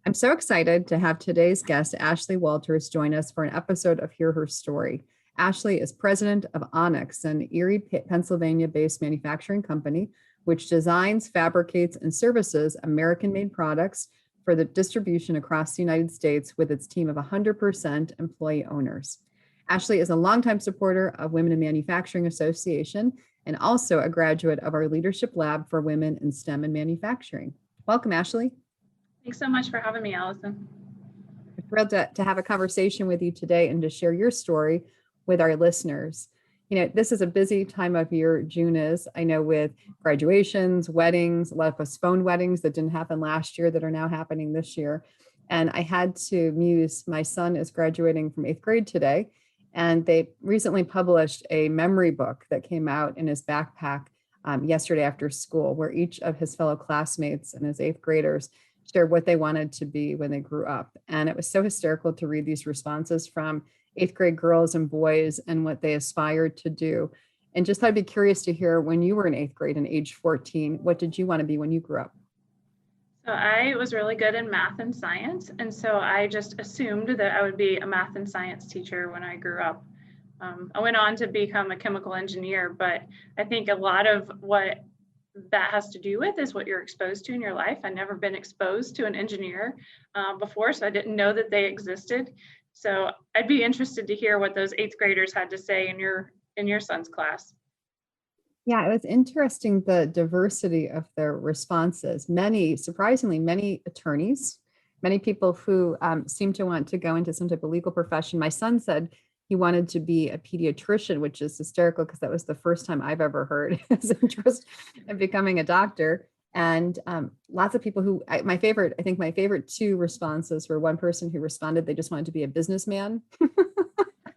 I'm so excited to have today's guest, Ashleigh Walters, join us for an episode of Hear Her Story. Ashleigh is president of Onyx, an Erie, Pennsylvania-based manufacturing company, which designs, fabricates, and services American-made products for the distribution across the United States with its team of 100% employee owners. Ashleigh is a longtime supporter of Women in Manufacturing Association and also a graduate of our Leadership Lab for Women in STEM and Manufacturing. Welcome, Ashleigh. Thanks so much for having me, Allison. I'm thrilled to have a conversation with you today and to share your story with our listeners. You know, this is a busy time of year, June is, I know, with graduations, weddings, a lot of postponed weddings that didn't happen last year that are now happening this year. And I had to muse, my son is graduating from 8th grade today, and they recently published a memory book that came out in his backpack yesterday after school, where each of his fellow classmates and his 8th graders shared what they wanted to be when they grew up. And it was so hysterical to read these responses from 8th grade girls and boys and what they aspired to do. And just I'd be curious to hear, when you were in 8th grade and age 14, what did you want to be when you grew up? So I was really good in math and science. And so I just assumed that I would be a math and science teacher when I grew up. I went on to become a chemical engineer, but I think a lot of what that has to do with is what you're exposed to in your life. I'd never been exposed to an engineer before, so I didn't know that they existed. So I'd be interested to hear what those 8th graders had to say in your son's class. Yeah, it was interesting, the diversity of their responses. Surprisingly, many attorneys, many people who seem to want to go into some type of legal profession. My son said he wanted to be a pediatrician, which is hysterical because that was the first time I've ever heard his interest in becoming a doctor. And lots of people who, my favorite two responses were one person who responded they just wanted to be a businessman.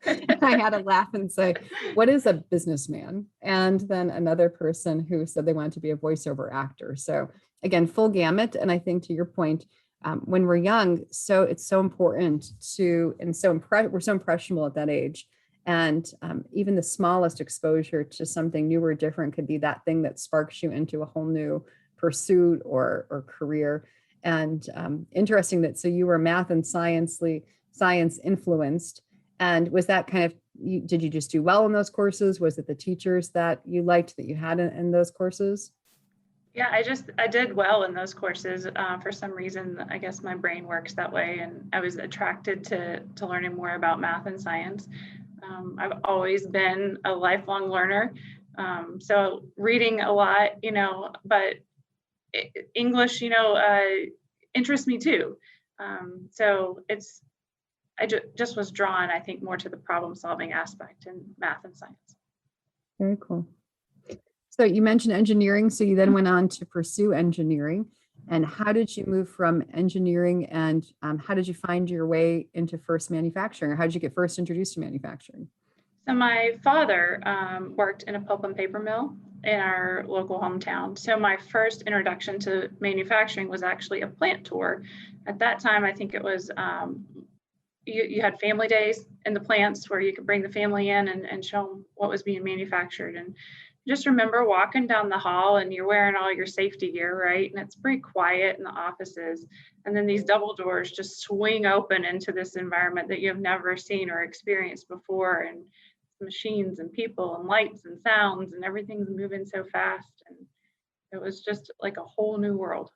I had to laugh and say, what is a businessman? And then another person who said they wanted to be a voiceover actor. So again, full gamut. And I think to your point, when we're young, so it's so important we're so impressionable at that age. And even the smallest exposure to something new or different could be that thing that sparks you into a whole new pursuit or career. And interesting that, so you were math and science influenced. And was that kind of, did you just do well in those courses? Was it the teachers that you liked that you had in those courses? Yeah, I did well in those courses. For some reason, I guess my brain works that way, and I was attracted to learning more about math and science. I've always been a lifelong learner, so reading a lot, but English, interests me too. So I just was drawn, I think, more to the problem-solving aspect in math and science. Very cool. So you mentioned engineering, so you then went on to pursue engineering. And how did you move from engineering, and how did you find your way into first manufacturing? Or how did you get first introduced to manufacturing? So my father worked in a pulp and paper mill in our local hometown. So my first introduction to manufacturing was actually a plant tour. At that time, I think it was, you had family days in the plants where you could bring the family in and show them what was being manufactured. And just remember walking down the hall and you're wearing all your safety gear, right? And it's pretty quiet in the offices. And then these double doors just swing open into this environment that you've never seen or experienced before. And machines and people and lights and sounds and everything's moving so fast. And it was just like a whole new world.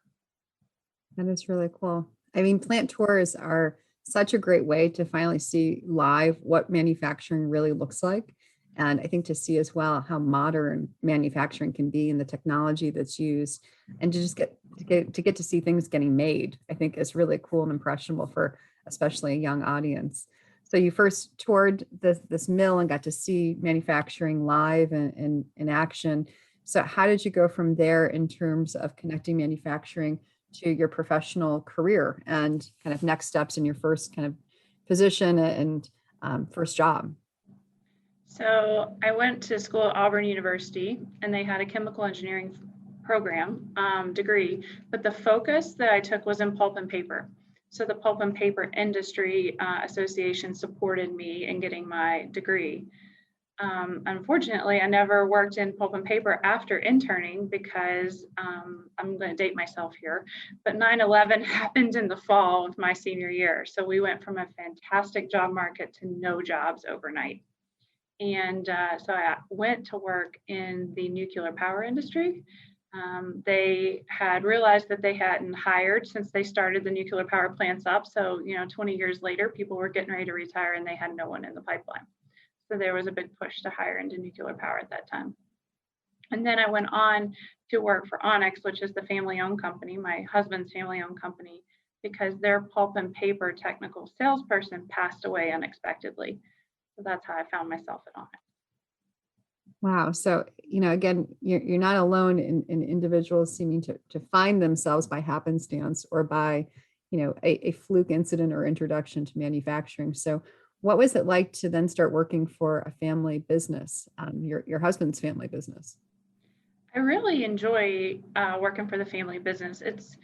That is really cool. I mean, plant tours are such a great way to finally see live what manufacturing really looks like. And I think to see as well how modern manufacturing can be and the technology that's used, and to just get to see things getting made, I think is really cool and impressionable for especially a young audience. So you first toured this mill and got to see manufacturing live and in action. So how did you go from there in terms of connecting manufacturing to your professional career and kind of next steps in your first kind of position and first job? So I went to school at Auburn University, and they had a chemical engineering program degree, but the focus that I took was in pulp and paper. So the Pulp and Paper Industry Association supported me in getting my degree. Unfortunately, I never worked in pulp and paper after interning because I'm going to date myself here, but 9/11 happened in the fall of my senior year. So we went from a fantastic job market to no jobs overnight. And so I went to work in the nuclear power industry. They had realized that they hadn't hired since they started the nuclear power plants up. So, 20 years later, people were getting ready to retire and they had no one in the pipeline. So there was a big push to hire into nuclear power at that time. And then I went on to work for Onyx, which is the family-owned company, my husband's family-owned company, because their pulp and paper technical salesperson passed away unexpectedly. So that's how I found myself at Onyx. Wow. So, again, you're not alone in individuals seeming to find themselves by happenstance or by, a fluke incident or introduction to manufacturing. So what was it like to then start working for a family business, your husband's family business? I really enjoy working for the family business. It's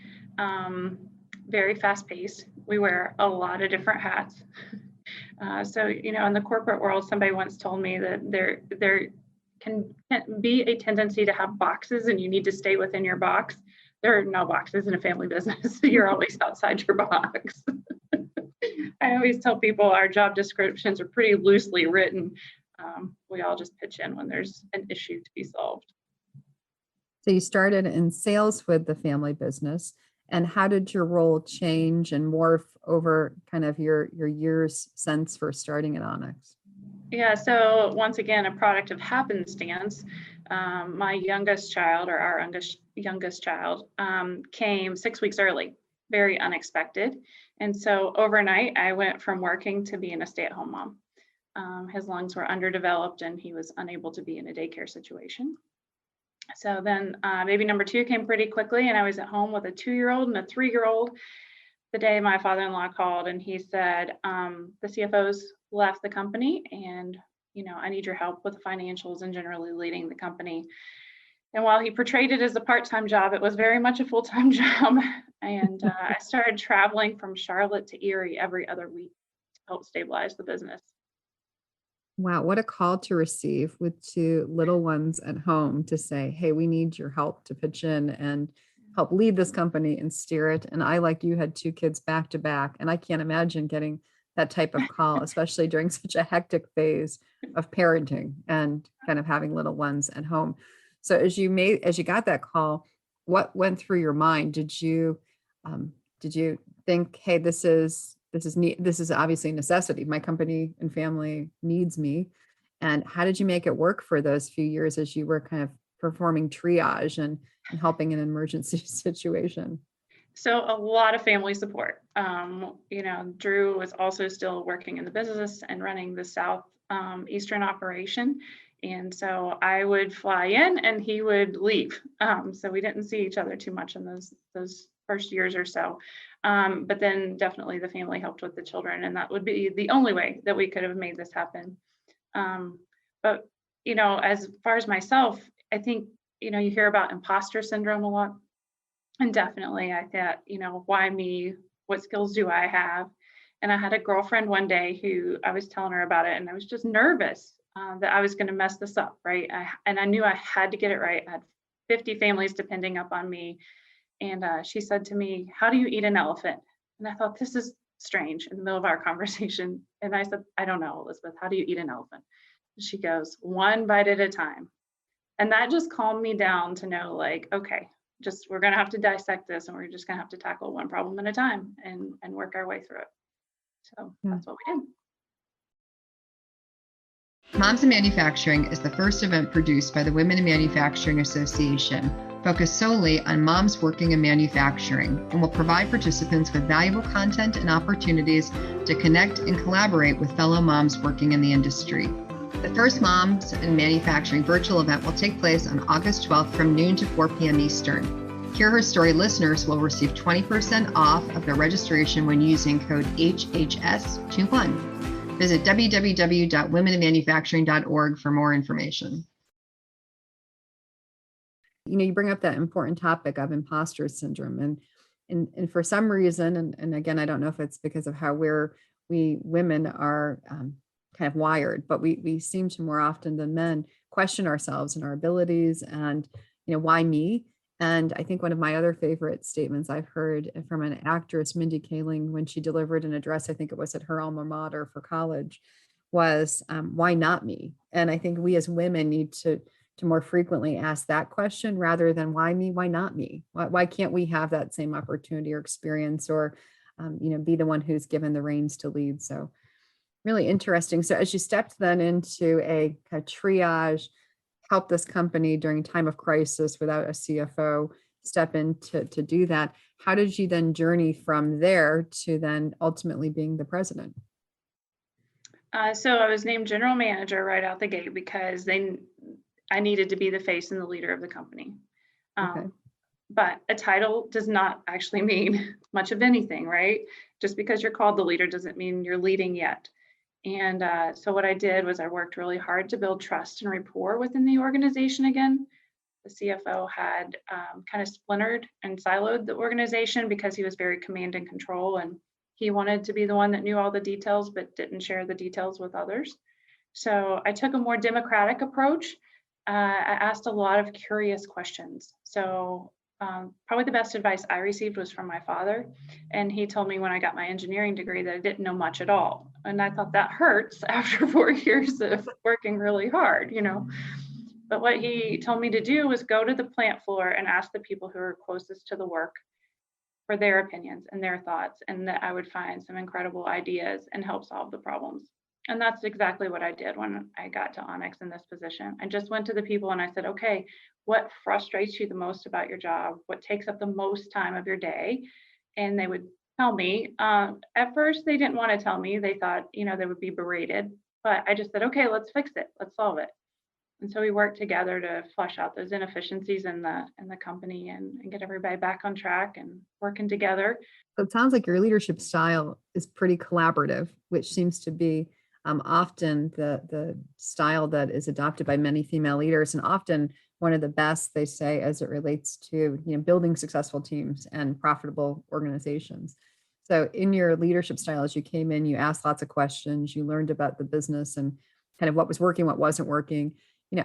very fast paced. We wear a lot of different hats. So, in the corporate world, somebody once told me that there can be a tendency to have boxes and you need to stay within your box. There are no boxes in a family business. You're always outside your box. I always tell people our job descriptions are pretty loosely written. We all just pitch in when there's an issue to be solved. So you started in sales with the family business. And how did your role change and morph over kind of your years since first starting at Onyx? Yeah, so once again, a product of happenstance. My youngest child, or our youngest child, came 6 weeks early, very unexpected. And so overnight, I went from working to being a stay-at-home mom. His lungs were underdeveloped and he was unable to be in a daycare situation. So then baby number 2 came pretty quickly, and I was at home with a 2-year-old and a 3-year-old the day my father-in-law called, and he said, the CFO's left the company and, I need your help with the financials and generally leading the company. And while he portrayed it as a part-time job, it was very much a full-time job. And I started traveling from Charlotte to Erie every other week to help stabilize the business. Wow, what a call to receive with 2 little ones at home to say, hey, we need your help to pitch in and help lead this company and steer it. And I, like you, had 2 kids back to back, and I can't imagine getting that type of call, especially during such a hectic phase of parenting and kind of having little ones at home. So as you got that call, what went through your mind? Did you think, hey, this is obviously a necessity. My company and family needs me. And how did you make it work for those few years as you were kind of performing triage and helping in an emergency situation? So a lot of family support. Drew was also still working in the business and running the South Eastern operation. And so I would fly in and he would leave. So we didn't see each other too much in those first years or so. But then definitely the family helped with the children, and that would be the only way that we could have made this happen. But, as far as myself, I think, you hear about imposter syndrome a lot. And definitely I thought, why me? What skills do I have? And I had a girlfriend one day who I was telling her about it, and I was just nervous that I was going to mess this up, right? And I knew I had to get it right. I had 50 families depending up on me. And she said to me, how do you eat an elephant? And I thought, this is strange in the middle of our conversation. And I said, I don't know, Elizabeth, how do you eat an elephant? And she goes, 1 bite at a time. And that just calmed me down to know, like, okay, we're going to have to dissect this, and we're just going to have to tackle one problem at a time and work our way through it. So That's what we did. Moms in Manufacturing is the first event produced by the Women in Manufacturing Association, focused solely on moms working in manufacturing, and will provide participants with valuable content and opportunities to connect and collaborate with fellow moms working in the industry. The first Moms in Manufacturing virtual event will take place on August 12th from noon to 4 p.m. Eastern. Hear Her Story listeners will receive 20% off of their registration when using code HHS21. Visit www.womeninmanufacturing.org for more information. You bring up that important topic of imposter syndrome, and for some reason, and again, I don't know if it's because of how we women are kind of wired, but we seem to more often than men question ourselves and our abilities and, why me? And I think one of my other favorite statements I've heard from an actress, Mindy Kaling, when she delivered an address, I think it was at her alma mater for college, was why not me? And I think we as women need to more frequently ask that question rather than why me, why not me? Why can't we have that same opportunity or experience or, be the one who's given the reins to lead? So really interesting. So as you stepped then into a triage, help this company during time of crisis without a CFO, step in to do that, how did you then journey from there to then ultimately being the president? So I was named general manager right out the gate because I needed to be the face and the leader of the company. Okay. But a title does not actually mean much of anything, right? Just because you're called the leader doesn't mean you're leading yet. And so what I did was I worked really hard to build trust and rapport within the organization again. The CFO had kind of splintered and siloed the organization because he was very command and control, and he wanted to be the one that knew all the details but didn't share the details with others. So I took a more democratic approach. I asked a lot of curious questions. So probably the best advice I received was from my father. And he told me when I got my engineering degree that I didn't know much at all. And I thought that hurts after 4 years of working really hard, But what he told me to do was go to the plant floor and ask the people who are closest to the work for their opinions and their thoughts, and that I would find some incredible ideas and help solve the problems. And that's exactly what I did when I got to Onyx in this position. I just went to the people and I said, okay, what frustrates you the most about your job? What takes up the most time of your day? And they would tell me. At first, they didn't want to tell me. They thought, they would be berated. But I just said, okay, let's fix it. Let's solve it. And so we worked together to flush out those inefficiencies in the company and get everybody back on track and working together. So it sounds like your leadership style is pretty collaborative, which seems to be often the style that is adopted by many female leaders, and often one of the best, they say, as it relates to building successful teams and profitable organizations. So in your leadership style, as you came in, you asked lots of questions, you learned about the business and kind of what was working, what wasn't working.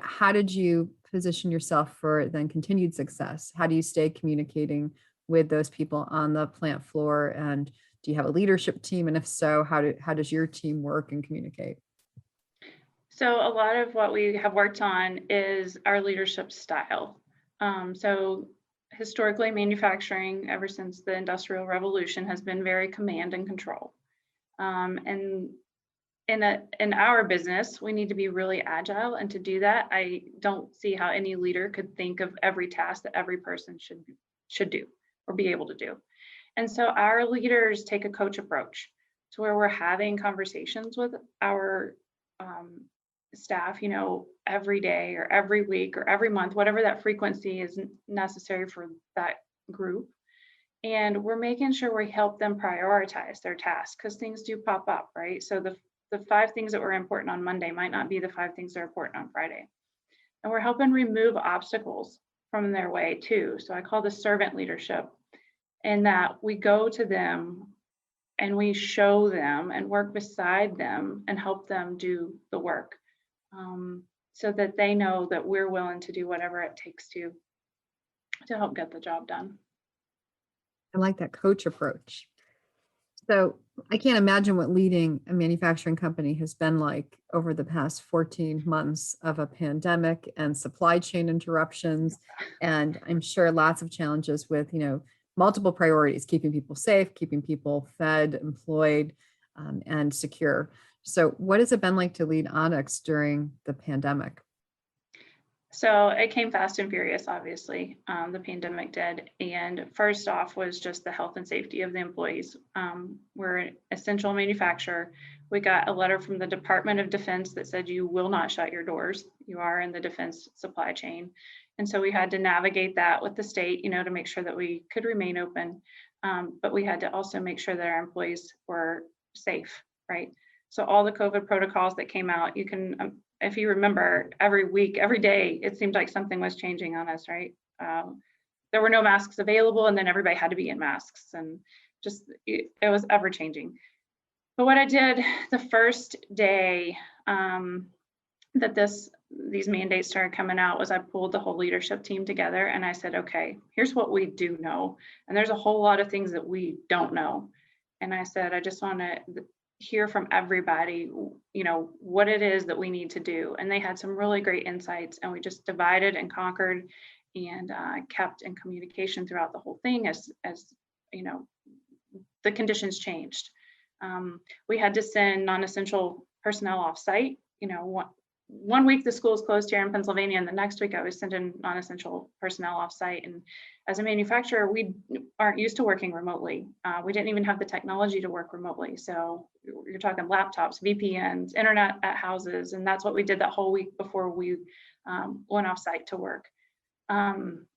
How did you position yourself for then continued success? How do you stay communicating with those people on the plant floor? And do you have a leadership team? And if so, how does your team work and communicate? So a lot of what we have worked on is our leadership style. So historically, manufacturing, ever since the Industrial Revolution, has been very command and control. And in our business, we need to be really agile. And to do that, I don't see how any leader could think of every task that every person should do or be able to do. And so our leaders take a coach approach to where we're having conversations with our staff, every day or every week or every month, whatever that frequency is necessary for that group. And we're making sure we help them prioritize their tasks because things do pop up, right? So the 5 things that were important on Monday might not be the 5 things that are important on Friday. And we're helping remove obstacles from their way too. So I call this servant leadership, in that we go to them and we show them and work beside them and help them do the work, so that they know that we're willing to do whatever it takes to help get the job done. I like that coach approach. So I can't imagine what leading a manufacturing company has been like over the past 14 months of a pandemic and supply chain interruptions. And I'm sure lots of challenges with, multiple priorities, keeping people safe, keeping people fed, employed, and secure. So what has it been like to lead Onyx during the pandemic? So it came fast and furious, obviously, the pandemic did. And first off was just the health and safety of the employees. We're an essential manufacturer. We got a letter from the Department of Defense that said you will not shut your doors. You are in the defense supply chain. And so we had to navigate that with the state, to make sure that we could remain open. But we had to also make sure that our employees were safe, right? So all the COVID protocols that came out, you can, if you remember, every week, every day, it seemed like something was changing on us, right? There were no masks available, and then everybody had to be in masks, and just it was ever changing. But what I did the first day that these mandates started coming out was I pulled the whole leadership team together and I said, okay, here's what we do know. And there's a whole lot of things that we don't know. And I said, I just want to hear from everybody, what it is that we need to do. And they had some really great insights, and we just divided and conquered and kept in communication throughout the whole thing as the conditions changed. We had to send non-essential personnel off site. One week the school's closed here in Pennsylvania, and the next week I was sending non-essential personnel off site. And as a manufacturer, we aren't used to working remotely. We didn't even have the technology to work remotely. So you're talking laptops, VPNs, internet at houses, and that's what we did that whole week before we went off site to work.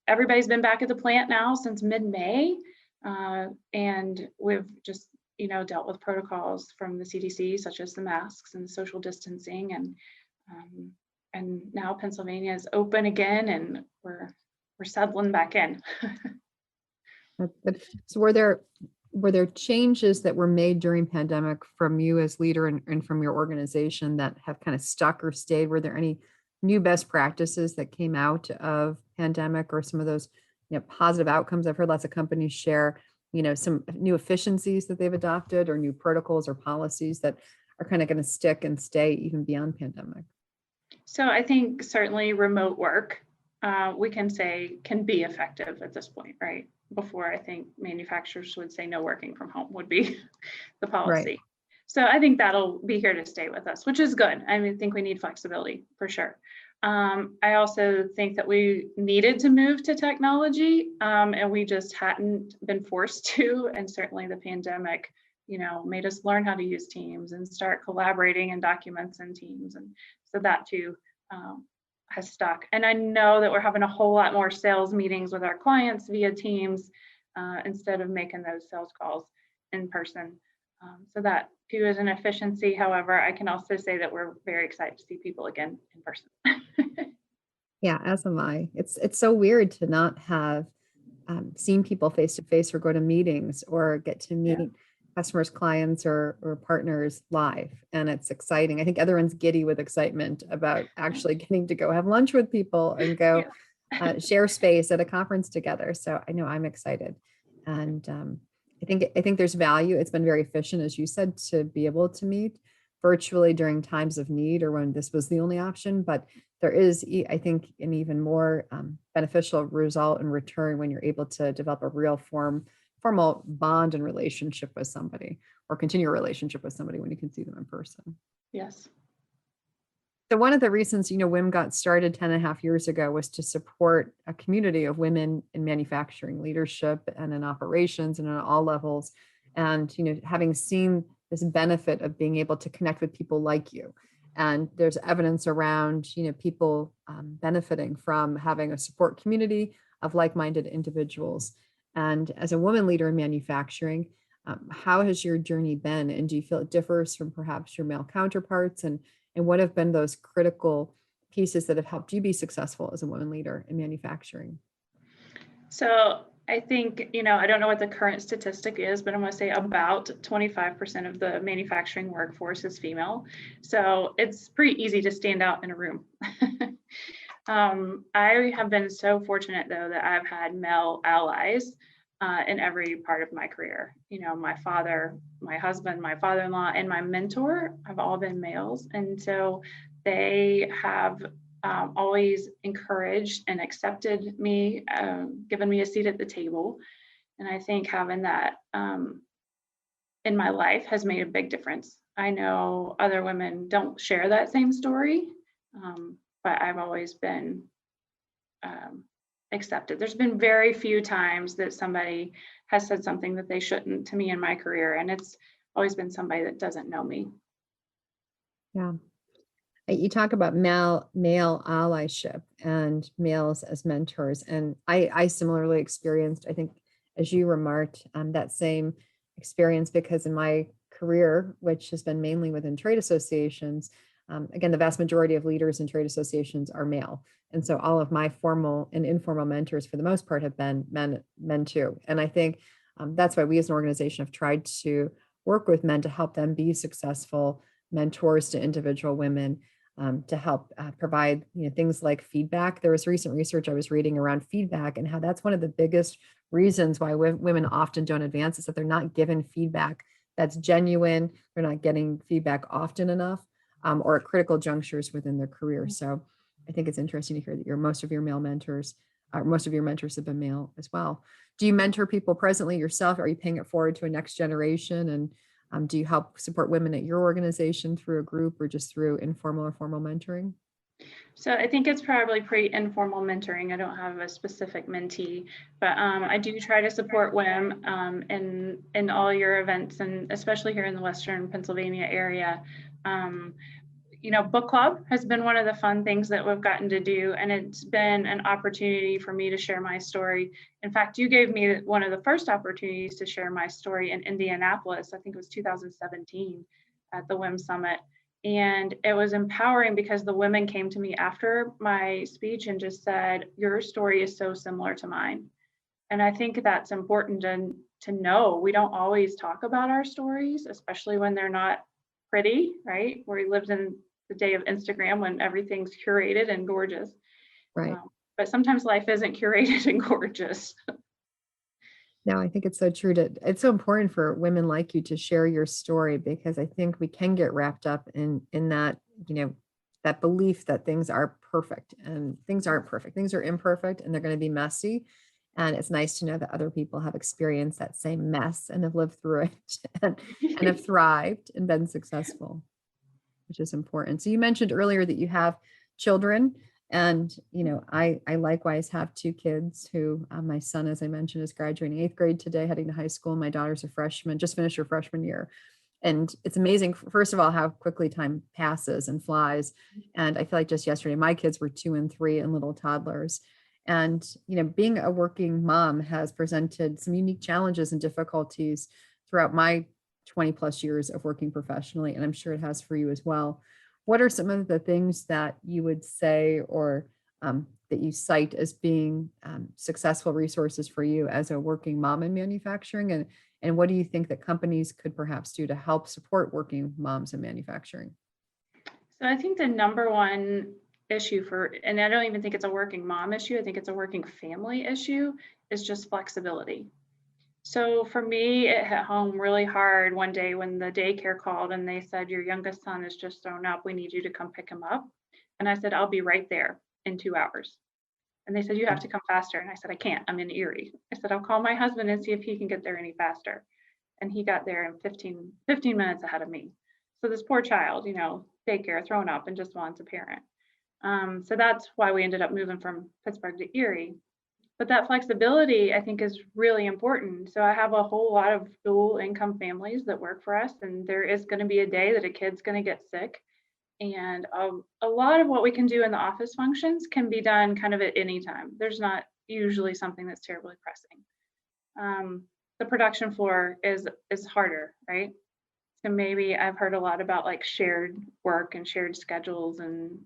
Everybody's been back at the plant now since mid-May, and we've just dealt with protocols from the CDC, such as the masks and the social distancing, and now Pennsylvania is open again, and we're settling back in. So were there changes that were made during pandemic from you as leader and from your organization that have kind of stuck or stayed? Were there any new best practices that came out of pandemic, or some of those positive outcomes? I've heard lots of companies share some new efficiencies that they've adopted, or new protocols or policies that are kind of going to stick and stay even beyond pandemic. So I think certainly remote work, we can say can be effective at this point, right? Before, I think manufacturers would say no working from home would be the policy. Right. So I think that'll be here to stay with us, which is good. I think we need flexibility for sure. I also think that we needed to move to technology, and we just hadn't been forced to. And certainly the pandemic, made us learn how to use Teams and start collaborating in documents in Teams. And so that too has stuck. And I know that we're having a whole lot more sales meetings with our clients via Teams instead of making those sales calls in person. So that too is an efficiency. However, I can also say that we're very excited to see people again in person. Yeah, as am I. It's so weird to not have seen people face to face, or go to meetings, or get to meet customers, clients, or partners live. And it's exciting. I think everyone's giddy with excitement about actually getting to go have lunch with people and go share space at a conference together. So I know I'm excited. And I think there's value. It's been very efficient, as you said, to be able to meet virtually during times of need, or when this was the only option. But there is, I think, an even more beneficial result and return when you're able to develop a real formal bond and relationship with somebody, or continue a relationship with somebody when you can see them in person. Yes. So one of the reasons, WIM got started 10.5 years ago was to support a community of women in manufacturing leadership and in operations and at all levels. And, having seen this benefit of being able to connect with people like you, and there's evidence around, people benefiting from having a support community of like-minded individuals. And as a woman leader in manufacturing, how has your journey been? And do you feel it differs from perhaps your male counterparts? And what have been those critical pieces that have helped you be successful as a woman leader in manufacturing? So I think, I don't know what the current statistic is, but I'm going to say about 25% of the manufacturing workforce is female. So it's pretty easy to stand out in a room. I have been so fortunate, though, that I've had male allies in every part of my career. My father, my husband, my father-in-law, and my mentor have all been males. And so they have always encouraged and accepted me, given me a seat at the table. And I think having that in my life has made a big difference. I know other women don't share that same story, but I've always been accepted. There's been very few times that somebody has said something that they shouldn't to me in my career, and it's always been somebody that doesn't know me. Yeah. You talk about male allyship and males as mentors. And I similarly experienced, I think, as you remarked, that same experience, because in my career, which has been mainly within trade associations, again, the vast majority of leaders in trade associations are male. And so all of my formal and informal mentors, for the most part, have been men too. And I think that's why we as an organization have tried to work with men to help them be successful mentors to individual women, to help provide things like feedback. There was recent research I was reading around feedback and how that's one of the biggest reasons why women often don't advance, is that they're not given feedback that's genuine. They're not getting feedback often enough, or at critical junctures within their career. So I think it's interesting to hear that most of your mentors have been male as well. Do you mentor people presently yourself? Are you paying it forward to a next generation? And do you help support women at your organization through a group or just through informal or formal mentoring? So I think it's probably pretty informal mentoring. I don't have a specific mentee, but I do try to support women in all your events, and especially here in the Western Pennsylvania area. Book club has been one of the fun things that we've gotten to do, and it's been an opportunity for me to share my story. In fact, you gave me one of the first opportunities to share my story in Indianapolis. I think it was 2017 at the WIM Summit. And it was empowering because the women came to me after my speech and just said, your story is so similar to mine. And I think that's important to know. We don't always talk about our stories, especially when they're not pretty, right? We lived in the day of Instagram when everything's curated and gorgeous. Right. But sometimes life isn't curated and gorgeous. No, I think it's so true. It's so important for women like you to share your story, because I think we can get wrapped up in that, that belief that things are perfect, and things aren't perfect. Things are imperfect and they're going to be messy. And it's nice to know that other people have experienced that same mess and have lived through it and have thrived and been successful, which is important. So you mentioned earlier that you have children. And, I likewise have two kids who, my son, as I mentioned, is graduating 8th grade today, heading to high school. My daughter's a freshman, just finished her freshman year. And it's amazing, first of all, how quickly time passes and flies. And I feel like just yesterday, my kids were 2 and 3 and little toddlers. And, being a working mom has presented some unique challenges and difficulties throughout my 20 plus years of working professionally. And I'm sure it has for you as well. What are some of the things that you would say, or that you cite as being successful resources for you as a working mom in manufacturing? And what do you think that companies could perhaps do to help support working moms in manufacturing? So I think the number one issue and I don't even think it's a working mom issue, I think it's a working family issue, is just flexibility. So for me, it hit home really hard one day when the daycare called and they said, your youngest son is just thrown up. We need you to come pick him up. And I said, I'll be right there in 2 hours. And they said, you have to come faster. And I said, I can't, I'm in Erie. I said, I'll call my husband and see if he can get there any faster. And he got there in 15 minutes ahead of me. So this poor child, daycare, thrown up and just wants a parent. So that's why we ended up moving from Pittsburgh to Erie. But that flexibility, I think, is really important. So I have a whole lot of dual income families that work for us, and there is going to be a day that a kid's going to get sick. And a lot of what we can do in the office functions can be done kind of at any time. There's not usually something that's terribly pressing. The production floor is harder, right? So maybe I've heard a lot about like shared work and shared schedules and,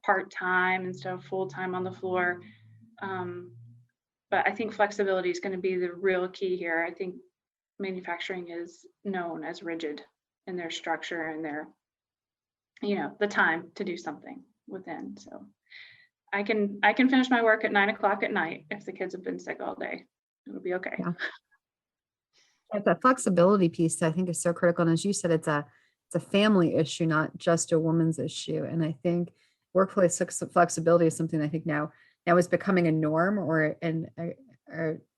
part-time instead of full-time on the floor. But I think flexibility is going to be the real key here. I think manufacturing is known as rigid in their structure and their, the time to do something within. So I can finish my work at 9 o'clock at night if the kids have been sick all day. It'll be okay. Yeah. That flexibility piece, I think, is so critical. And as you said, it's a family issue, not just a woman's issue. And I think workplace flexibility is something I think now is becoming a norm, or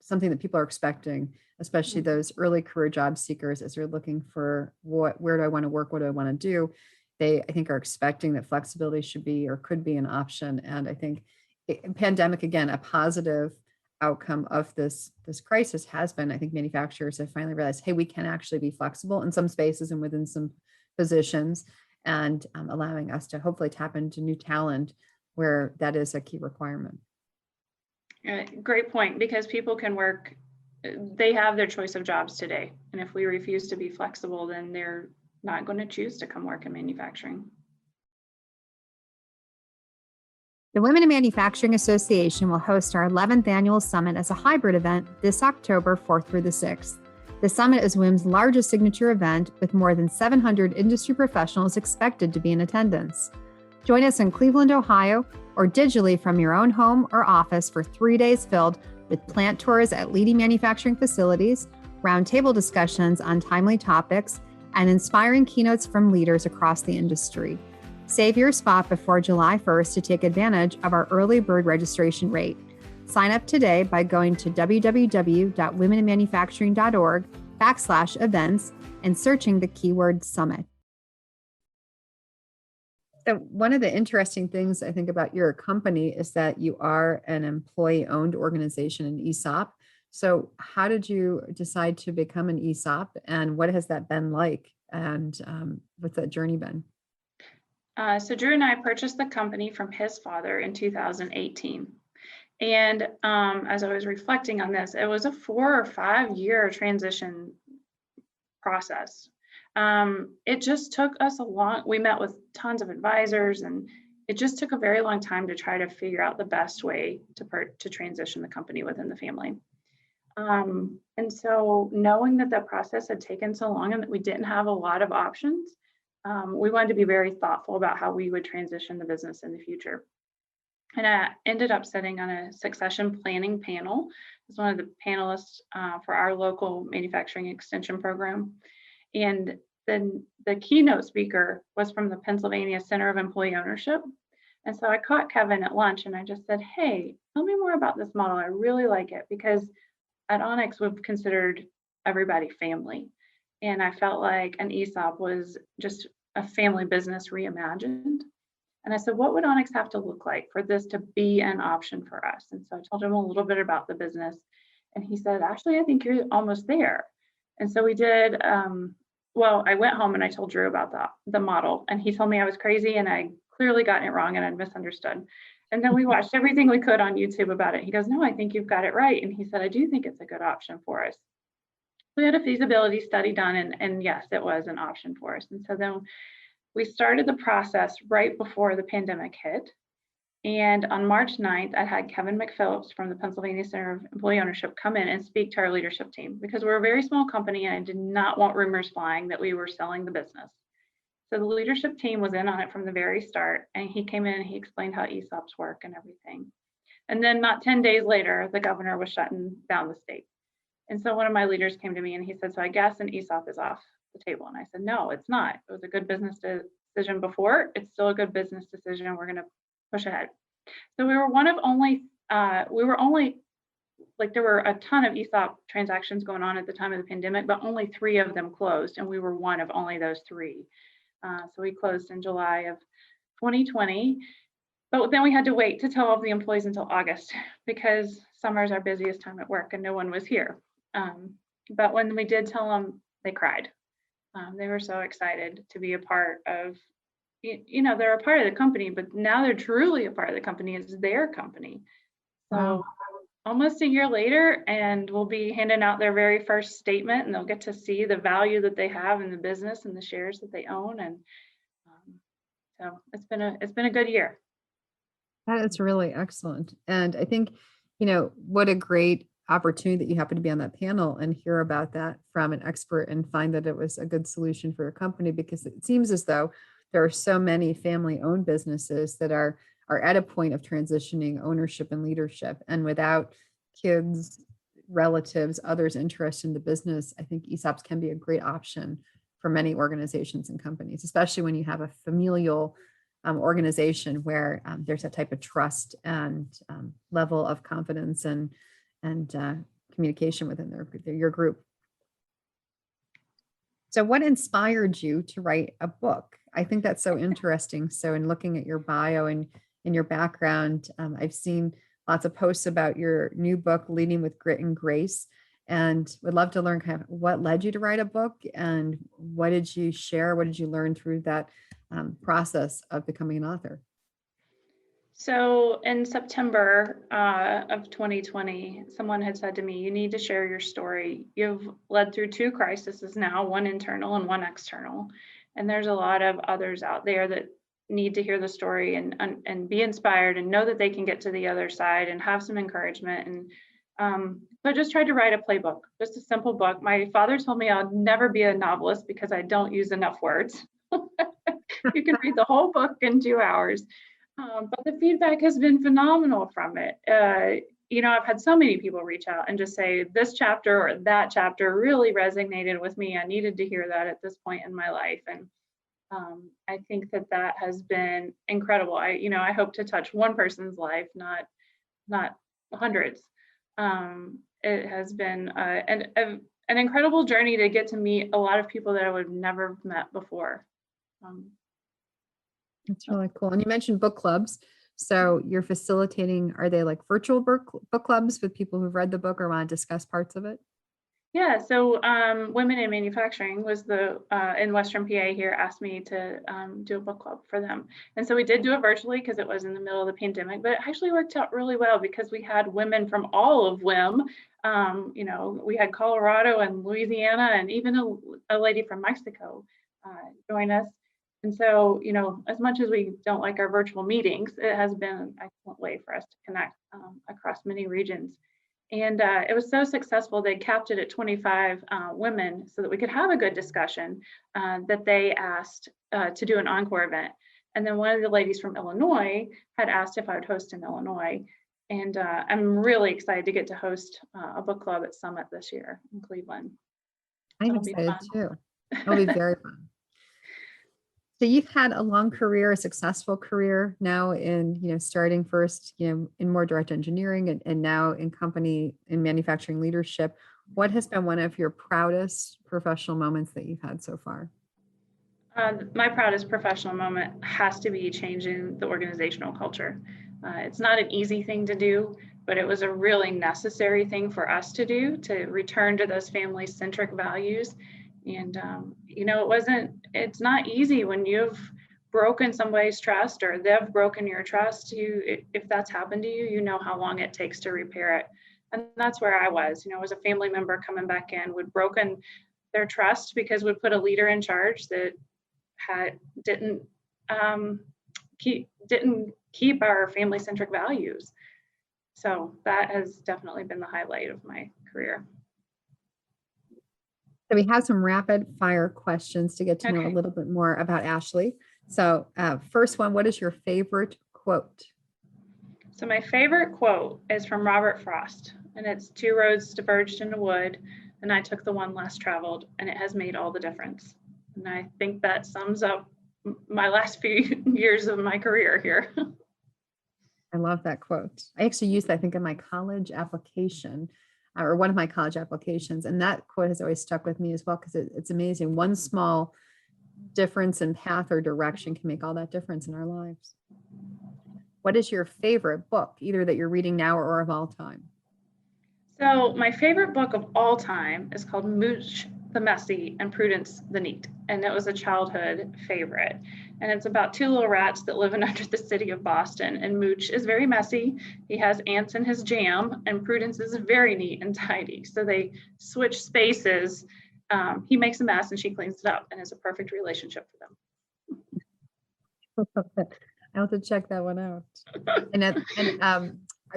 something that people are expecting, especially those early career job seekers, as they're looking for where do I want to work? What do I want to do? They, I think, are expecting that flexibility should be or could be an option. And I think pandemic, again, a positive outcome of this crisis has been, I think manufacturers have finally realized, hey, we can actually be flexible in some spaces and within some positions, and allowing us to hopefully tap into new talent where that is a key requirement. Great point, because people can work, they have their choice of jobs today. And if we refuse to be flexible, then they're not going to choose to come work in manufacturing. The Women in Manufacturing Association will host our 11th annual summit as a hybrid event this October 4th through the 6th. The summit is WIM's largest signature event, with more than 700 industry professionals expected to be in attendance. Join us in Cleveland, Ohio, or digitally from your own home or office for 3 days filled with plant tours at leading manufacturing facilities, roundtable discussions on timely topics, and inspiring keynotes from leaders across the industry. Save your spot before July 1st to take advantage of our early bird registration rate. Sign up today by going to www.womeninmanufacturing.org/events and searching the keyword summit. So one of the interesting things I think about your company is that you are an employee-owned organization, an ESOP. So how did you decide to become an ESOP, and what has that been like? And what's that journey been? So Drew and I purchased the company from his father in 2018. And as I was reflecting on this, it was a 4 or 5 year transition process. It just took us we met with tons of advisors, and it just took a very long time to try to figure out the best way to transition the company within the family. And so knowing that that process had taken so long and that we didn't have a lot of options, we wanted to be very thoughtful about how we would transition the business in the future. And I ended up sitting on a succession planning panel as one of the panelists for our local manufacturing extension program. And then the keynote speaker was from the Pennsylvania Center of Employee Ownership. And so I caught Kevin at lunch and I just said, hey, tell me more about this model. I really like it, because at Onyx, we've considered everybody family. And I felt like an ESOP was just a family business reimagined. And I said, what would Onyx have to look like for this to be an option for us? And so I told him a little bit about the business. And he said, Ashleigh, I think you're almost there. And so we did, well, I went home and I told Drew about the model. And he told me I was crazy and I clearly gotten it wrong and I'd misunderstood. And then we watched everything we could on YouTube about it. He goes, no, I think you've got it right. And he said, I do think it's a good option for us. We had a feasibility study done, and yes, it was an option for us. And so then we started the process right before the pandemic hit. And on March 9th, I had Kevin McPhillips from the Pennsylvania Center of Employee Ownership come in and speak to our leadership team, because we're a very small company and I did not want rumors flying that we were selling the business. So the leadership team was in on it from the very start, and he came in and he explained how ESOPs work and everything. And then not 10 days later, the governor was shutting down the state. And so one of my leaders came to me and he said, so I guess an ESOP is off the table. And I said, no, it's not. It was a good business decision before. It's still a good business decision. We're going to push ahead. So we were one of only, there were a ton of ESOP transactions going on at the time of the pandemic, but only 3 of them closed. And we were one of only those 3. So we closed in July of 2020. But then we had to wait to tell all of the employees until August, because summer is our busiest time at work and no one was here. But when we did tell them, they cried. They were so excited to be a part of, they're a part of the company, but now they're truly a part of the company. It's their company. So Wow. Almost a year later, and we'll be handing out their very first statement, and they'll get to see the value that they have in the business and the shares that they own. And so it's been a good year. That is really excellent. And I think, what a great opportunity that you happen to be on that panel and hear about that from an expert and find that it was a good solution for your company, because it seems as though there are so many family-owned businesses that are at a point of transitioning ownership and leadership. And without kids, relatives, others interested in the business, I think ESOPs can be a great option for many organizations and companies, especially when you have a familial organization where there's that type of trust and level of confidence and communication within your group. So what inspired you to write a book? I think that's so interesting. So in looking at your bio and in your background, I've seen lots of posts about your new book, Leading with Grit and Grace, and would love to learn kind of what led you to write a book and what did you share? What did you learn through that process of becoming an author? So in September of 2020, someone had said to me, you need to share your story. You've led through 2 crises now, one internal and one external. And there's a lot of others out there that need to hear the story and be inspired and know that they can get to the other side and have some encouragement. And So I just tried to write a playbook, just a simple book. My father told me I'll never be a novelist because I don't use enough words. You can read the whole book in 2 hours. But the feedback has been phenomenal from it. I've had so many people reach out and just say this chapter or that chapter really resonated with me. I needed to hear that at this point in my life. And I think that has been incredible. I hope to touch one person's life, not hundreds. It has been an incredible journey to get to meet a lot of people that I would have never met before. That's really cool. And you mentioned book clubs. So you're facilitating, are they like virtual book clubs with people who've read the book or want to discuss parts of it? Yeah, so Women in Manufacturing was in Western PA here asked me to do a book club for them. And so we did do it virtually because it was in the middle of the pandemic, but it actually worked out really well because we had women from all of WIM. We had Colorado and Louisiana and even a lady from Mexico join us. And so, as much as we don't like our virtual meetings, it has been an excellent way for us to connect across many regions. And it was so successful, they capped it at 25 women so that we could have a good discussion that they asked to do an encore event. And then one of the ladies from Illinois had asked if I would host in Illinois. And I'm really excited to get to host a book club at Summit this year in Cleveland. I'm excited too. It'll be very fun. So you've had a long career, a successful career now in, starting first, in more direct engineering and now in manufacturing leadership. What has been one of your proudest professional moments that you've had so far? My proudest professional moment has to be changing the organizational culture. It's not an easy thing to do, but it was a really necessary thing for us to do to return to those family-centric values. And, it's not easy when you've broken somebody's trust or they've broken your trust. If that's happened to you, you know how long it takes to repair it. And that's where I was, as a family member coming back in, would broken their trust because we put a leader in charge that didn't keep our family-centric values. So that has definitely been the highlight of my career. So we have some rapid fire questions to get to know a little bit more about Ashleigh. So first one, what is your favorite quote? So my favorite quote is from Robert Frost, and it's 2 roads diverged in a wood, and I took the one less traveled, and it has made all the difference. And I think that sums up my last few years of my career here. I love that quote. I actually used that, I think, in my college application. Or one of my college applications. And that quote has always stuck with me as well, because it's amazing. One small difference in path or direction can make all that difference in our lives. What is your favorite book, either that you're reading now or of all time? So my favorite book of all time is called Mooch the Messy and Prudence the Neat. And it was a childhood favorite. And it's about 2 little rats that live under the city of Boston. And Mooch is very messy. He has ants in his jam, and Prudence is very neat and tidy. So they switch spaces. He makes a mess and she cleans it up, and it's a perfect relationship for them. I'll have to check that one out. And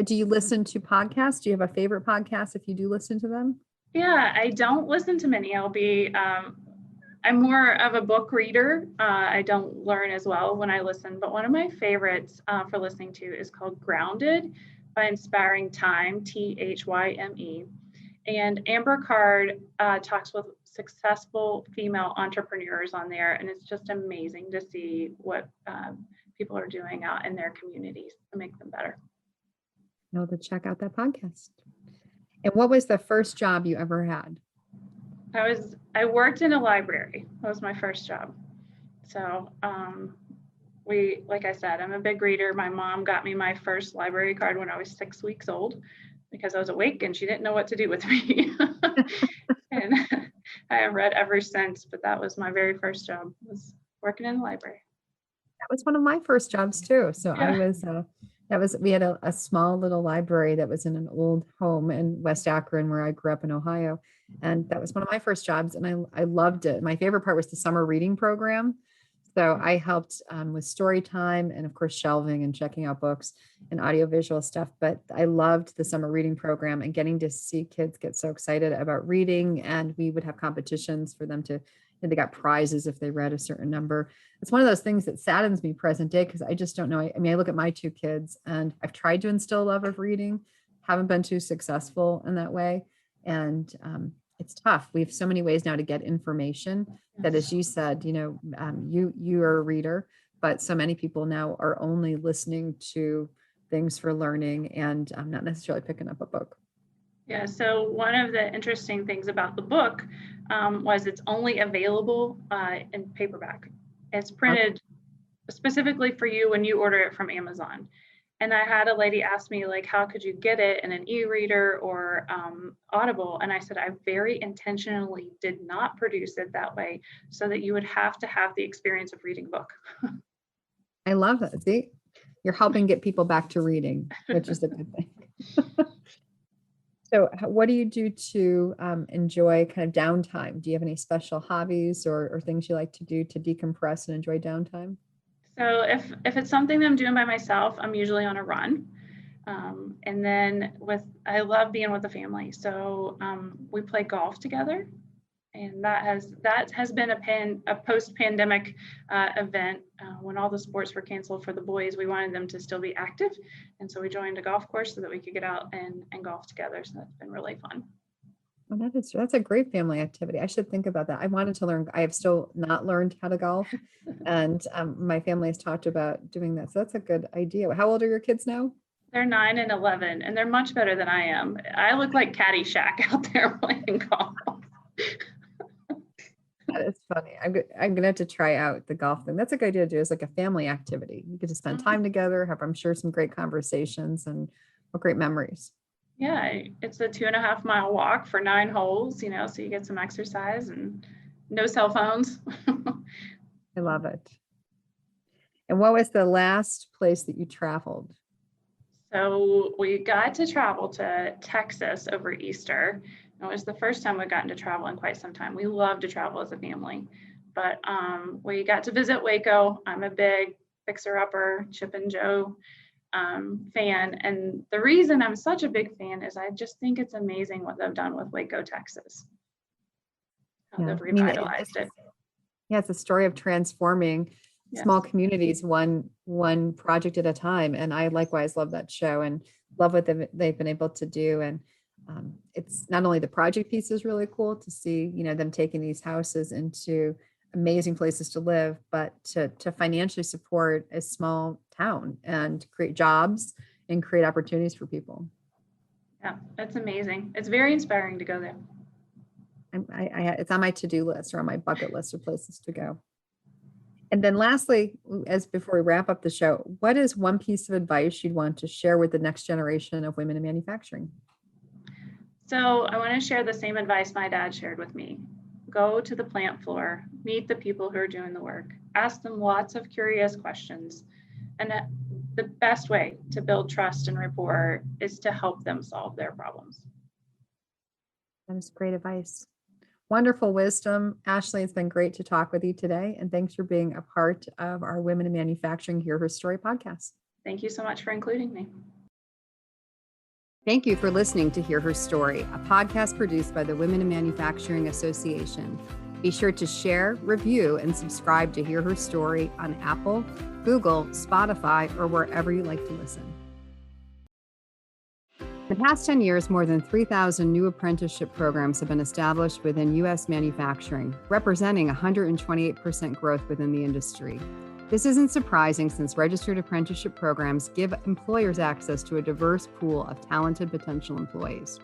do you listen to podcasts? Do you have a favorite podcast if you do listen to them? Yeah, I don't listen to many. I'm more of a book reader. I don't learn as well when I listen, but one of my favorites for listening to is called Grounded by Inspiring Time, THYME. And Amber Card talks with successful female entrepreneurs on there, and it's just amazing to see what people are doing out in their communities to make them better. I'll have to check out that podcast. And what was the first job you ever had? I worked in a library. That was my first job. So like I said, I'm a big reader. My mom got me my first library card when I was 6 weeks old because I was awake and she didn't know what to do with me. And I have read ever since, but that was my very first job, was working in the library. That was one of my first jobs too. So yeah. We had a small little library that was in an old home in West Akron where I grew up in Ohio. And that was one of my first jobs. And I loved it. My favorite part was the summer reading program. So I helped with story time and of course shelving and checking out books and audiovisual stuff. But I loved the summer reading program and getting to see kids get so excited about reading. And we would have competitions for them to, they got prizes if they read a certain number. It's one of those things that saddens me present day because I just don't know. I mean, I look at my two kids and I've tried to instill a love of reading, haven't been too successful in that way. And it's tough. We have so many ways now to get information that, as you said, you are a reader, but so many people now are only listening to things for learning and not necessarily picking up a book. Yeah, so one of the interesting things about the book was it's only available in paperback. It's printed specifically for you when you order it from Amazon. And I had a lady ask me, like, how could you get it in an e-reader or Audible? And I said, I very intentionally did not produce it that way so that you would have to have the experience of reading a book. I love that. See, you're helping get people back to reading, which is a good thing. So what do you do to enjoy kind of downtime? Do you have any special hobbies or things you like to do to decompress and enjoy downtime? So if it's something that I'm doing by myself, I'm usually on a run. And then I love being with the family. So we play golf together. And that has been a post-pandemic event. When all the sports were canceled for the boys, we wanted them to still be active. And so we joined a golf course so that we could get out and golf together. So that's been really fun. Well, that's a great family activity. I should think about that. I wanted to learn. I have still not learned how to golf, and my family has talked about doing that. So that's a good idea. How old are your kids now? They're 9 and 11, and they're much better than I am. I look like Caddyshack out there playing golf. That is funny. I'm gonna have to try out the golf thing. That's a good idea to do. It's like a family activity. You get to spend time together, have, I'm sure, some great conversations and great memories. Yeah, it's a 2.5 mile walk for 9 holes, so you get some exercise and no cell phones. I love it. And what was the last place that you traveled? So we got to travel to Texas over Easter. It was the first time we'd gotten to travel in quite some time. We love to travel as a family, but we got to visit Waco. I'm a big Fixer Upper, Chip and Joe fan. And the reason I'm such a big fan is I just think it's amazing what they've done with Waco, Texas. How they've revitalized it. Yeah, it's a story of transforming small communities, one project at a time. And I likewise love that show and love what they've been able to do. And it's not only the project piece is really cool to see, them taking these houses into amazing places to live, but to financially support a small town and create jobs and create opportunities for people. Yeah, that's amazing. It's very inspiring to go there. It's on my to-do list or on my bucket list of places to go. And then lastly, before we wrap up the show, what is one piece of advice you'd want to share with the next generation of women in manufacturing? So I want to share the same advice my dad shared with me. Go to the plant floor, meet the people who are doing the work, ask them lots of curious questions. And the best way to build trust and rapport is to help them solve their problems. That is great advice. Wonderful wisdom. Ashleigh, it's been great to talk with you today. And thanks for being a part of our Women in Manufacturing Hear Her Story podcast. Thank you so much for including me. Thank you for listening to Hear Her Story, a podcast produced by the Women in Manufacturing Association. Be sure to share, review, and subscribe to Hear Her Story on Apple, Google, Spotify, or wherever you like to listen. In the past 10 years, more than 3,000 new apprenticeship programs have been established within U.S. manufacturing, representing 128% growth within the industry. This isn't surprising since registered apprenticeship programs give employers access to a diverse pool of talented potential employees.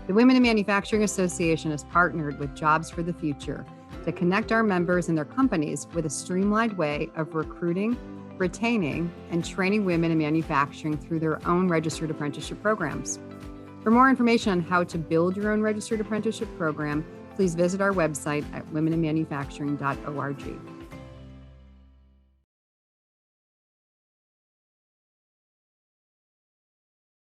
The Women in Manufacturing Association has partnered with Jobs for the Future to connect our members and their companies with a streamlined way of recruiting, retaining, and training women in manufacturing through their own registered apprenticeship programs. For more information on how to build your own registered apprenticeship program, please visit our website at womeninmanufacturing.org.